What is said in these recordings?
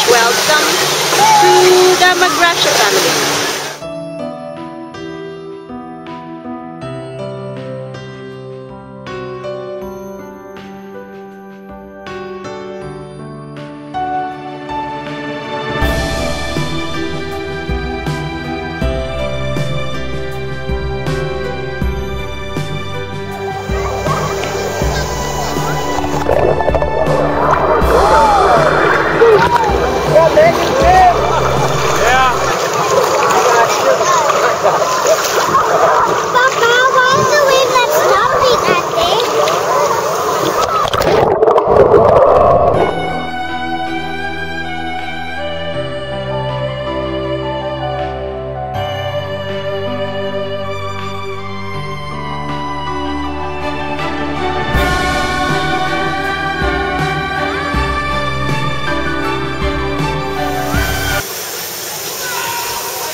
Welcome to the Magrasha family.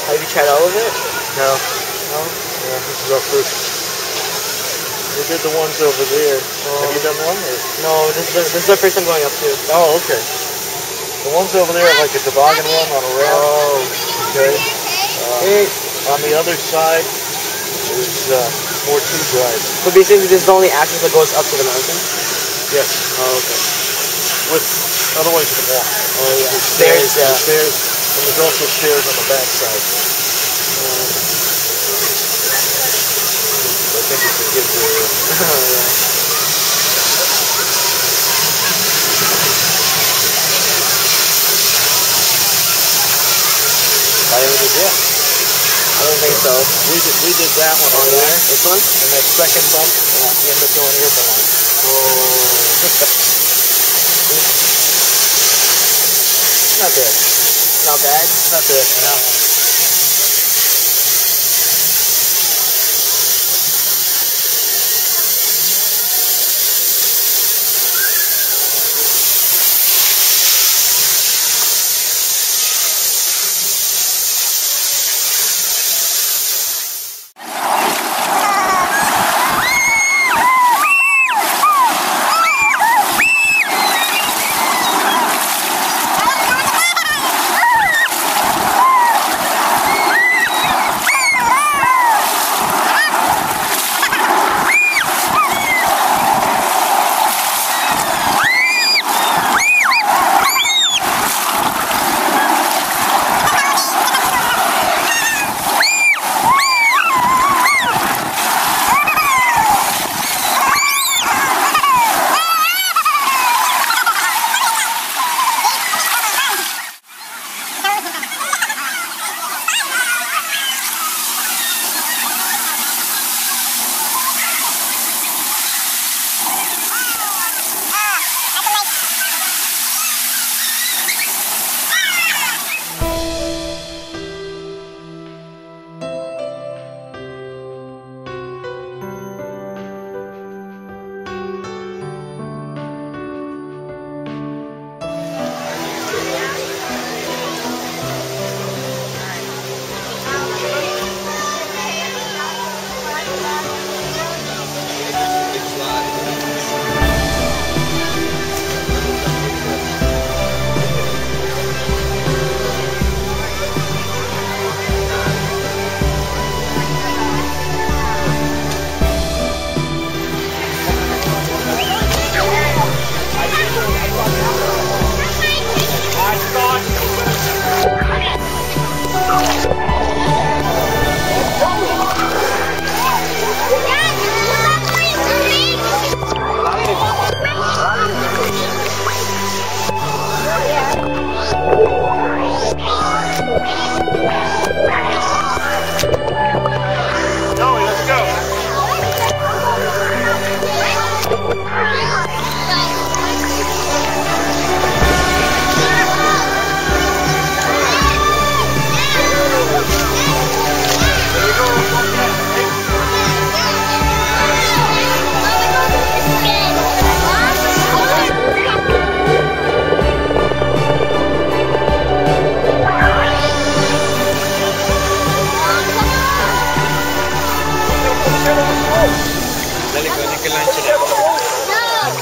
Have you tried all of it? No. No? Yeah, this is our first. We did the ones over there. Have you done one? Or? No, this is the first time going up to. Oh, okay. The ones over there are like a toboggan run on a rail. Oh. Okay. On the other side is more tube rides. But basically this is the only access that goes up to the mountain? Yes. Oh, okay. Otherwise you can walk. Oh, yeah. There's stairs, yeah. there's stairs, and there's also stairs on the back side. I think it's a kids area. Oh, yeah. I ever did that? I don't think so. We did that one over there. This one? And that second bump, you end up going airborne. Oh. Not bad. Not bad? Not bad. No.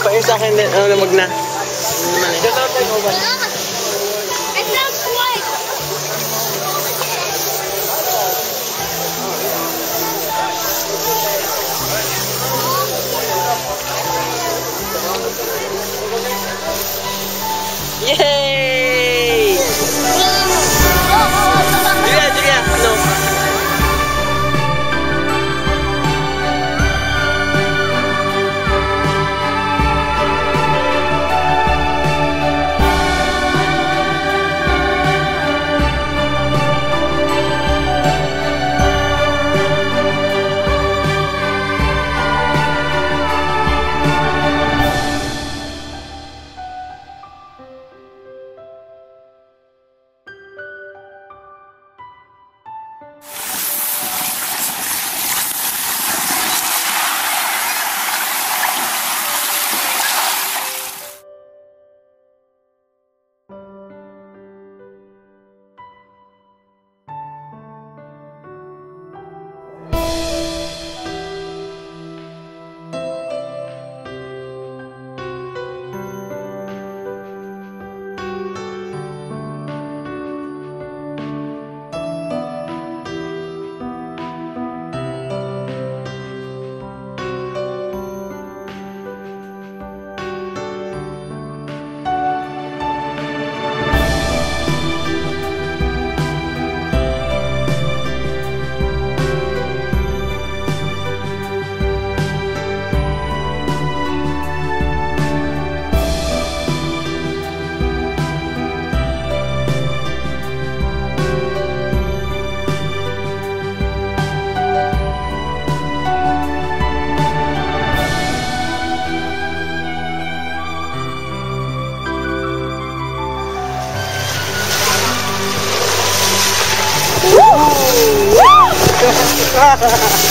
Pair sa akin din. Ano, wag na. Whoa!